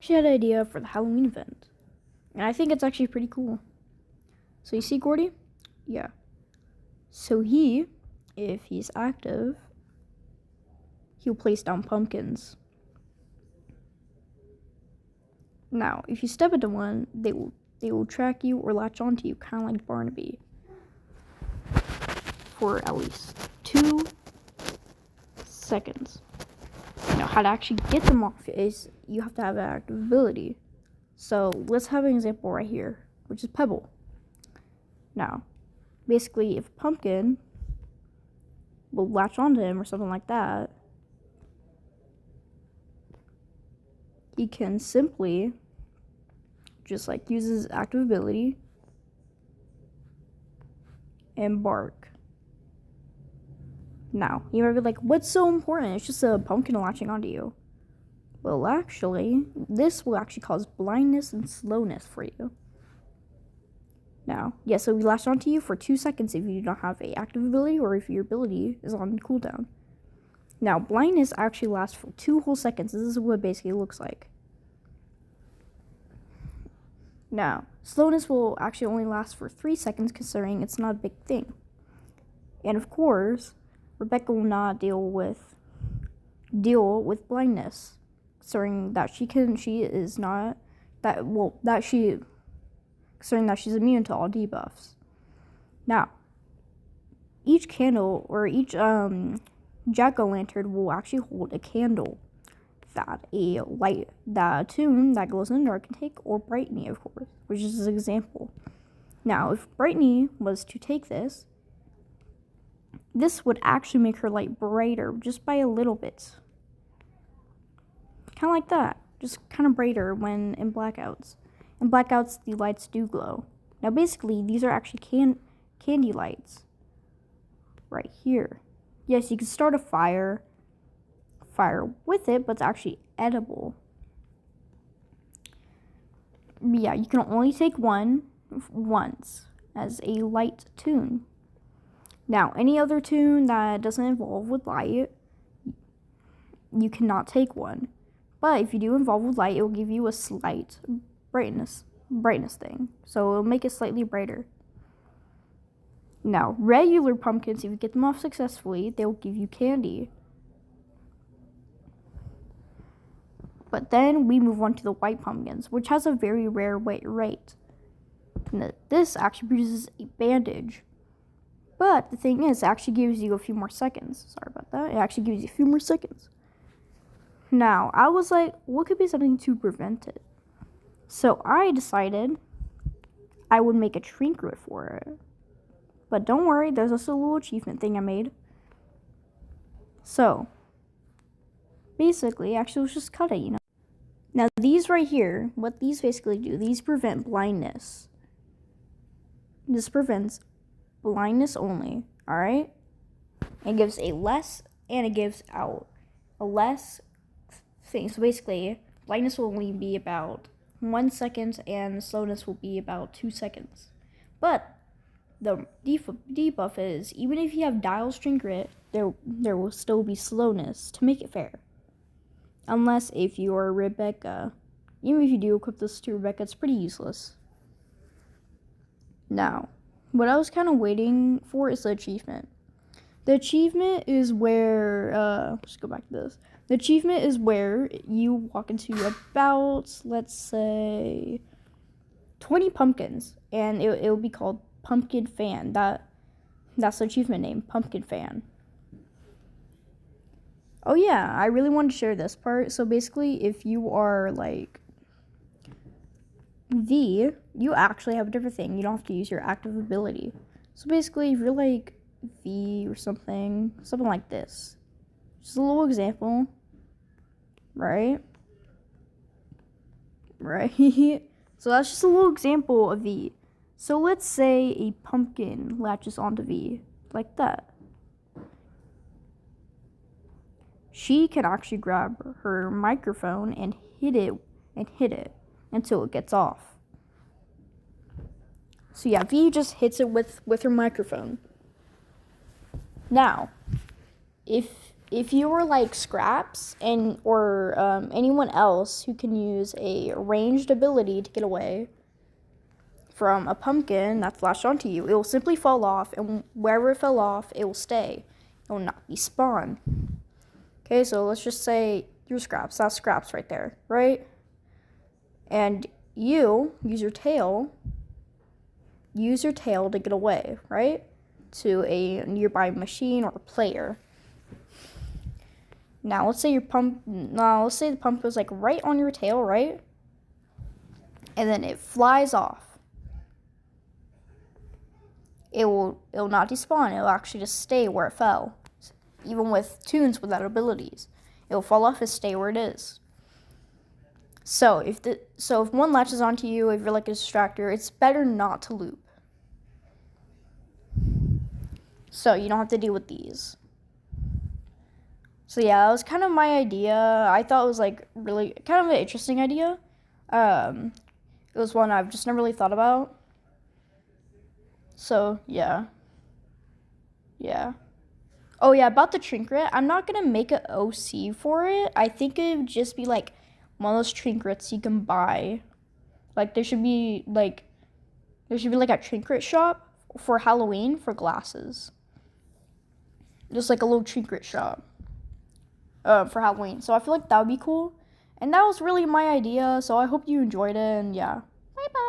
She had an idea for the Halloween event. And I think it's actually pretty cool. So you see Gordy? Yeah. So if he's active, he'll place down pumpkins. Now, if you step into one, they will track you or latch onto you, kind of like Barnaby, for at least 2 seconds. Now, how to actually get them off is you have to have an active ability. So let's have an example right here, which is Pebble. Now, basically, if Pumpkin will latch onto him or something like that, he can simply just like use his active ability and bark. Now, you might be like, what's so important? It's just a pumpkin latching onto you. Well, actually, this will actually cause blindness and slowness for you. Now, yeah, so we latch onto you for 2 seconds if you do not have a active ability or if your ability is on cooldown. Now, blindness actually lasts for 2 whole seconds. This is what it basically looks like. Now, slowness will actually only last for 3 seconds considering it's not a big thing. And of course, Rebecca will not deal with blindness, considering that considering that she's immune to all debuffs. Now, each candle or each jack-o'-lantern will actually hold a candle that a tune that glows in the dark can take, or Brightney, of course, which is an example. Now, if Brightney was to take this would actually make her light brighter just by a little bit. Kind of like that. Just kind of brighter when in blackouts. In blackouts, the lights do glow. Now, basically, these are actually candy lights. Right here. Yes, you can start a fire with it, but it's actually edible. Yeah, you can only take one once as a light tune. Now, any other tune that doesn't involve with light, you cannot take one. But if you do involve with light, it will give you a slight brightness thing. So it'll make it slightly brighter. Now, regular pumpkins, if you get them off successfully, they will give you candy. But then we move on to the white pumpkins, which has a very rare rate. And this actually produces a bandage. But the thing is, it actually gives you a few more seconds. Sorry about that. It actually gives you a few more seconds. Now, I was like, what could be something to prevent it? So I decided I would make a trinket for it. But don't worry, there's also a little achievement thing I made. So, basically, actually, let's just cut it, Now, these right here, what these basically do, these prevent blindness. This prevents blindness only, alright? It gives a less, and it gives out a less thing. So basically, blindness will only be about 1 second, and slowness will be about 2 seconds. But the debuff is, even if you have Dial's Trinket, there will still be slowness to make it fair. Unless if you are Rebecca. Even if you do equip this to Rebecca, it's pretty useless. Now, what I was kind of waiting for is the achievement. The achievement is where, let's go back to this. The achievement is where you walk into about, let's say, 20 pumpkins, and it will be called Pumpkin Fan. That's the achievement name, Pumpkin Fan. Oh yeah, I really wanted to share this part. So basically, if you are like V, you actually have a different thing. You don't have to use your active ability. So basically, if you're like V or something like this. Just a little example, right? So that's just a little example of V. So let's say a pumpkin latches onto V, like that. She can actually grab her microphone and hit it until it gets off. So yeah, V just hits it with her microphone. Now, if if you were like Scraps or anyone else who can use a ranged ability to get away from a pumpkin that's flashed onto you, it will simply fall off, and wherever it fell off, it will stay. It will not be spawned. Okay, so let's just say you're Scraps. That's Scraps right there, right? And you use your tail to get away, right? To a nearby machine or player. Now let's say the pump was like right on your tail, right? And then it flies off. It will not despawn. It will actually just stay where it fell. Even with toons without abilities, it will fall off and stay where it is. So if one latches onto you, if you're like a distractor, it's better not to loop. So you don't have to deal with these. So yeah, that was kind of my idea. I thought it was like really kind of an interesting idea. It was one I've just never really thought about. So yeah. Oh yeah, about the trinket, I'm not gonna make an OC for it. I think it would just be like one of those trinkets you can buy. Like there should be like a trinket shop for Halloween for glasses. Just like a little trinket shop for Halloween. So I feel like that would be cool. And that was really my idea. So I hope you enjoyed it. And yeah.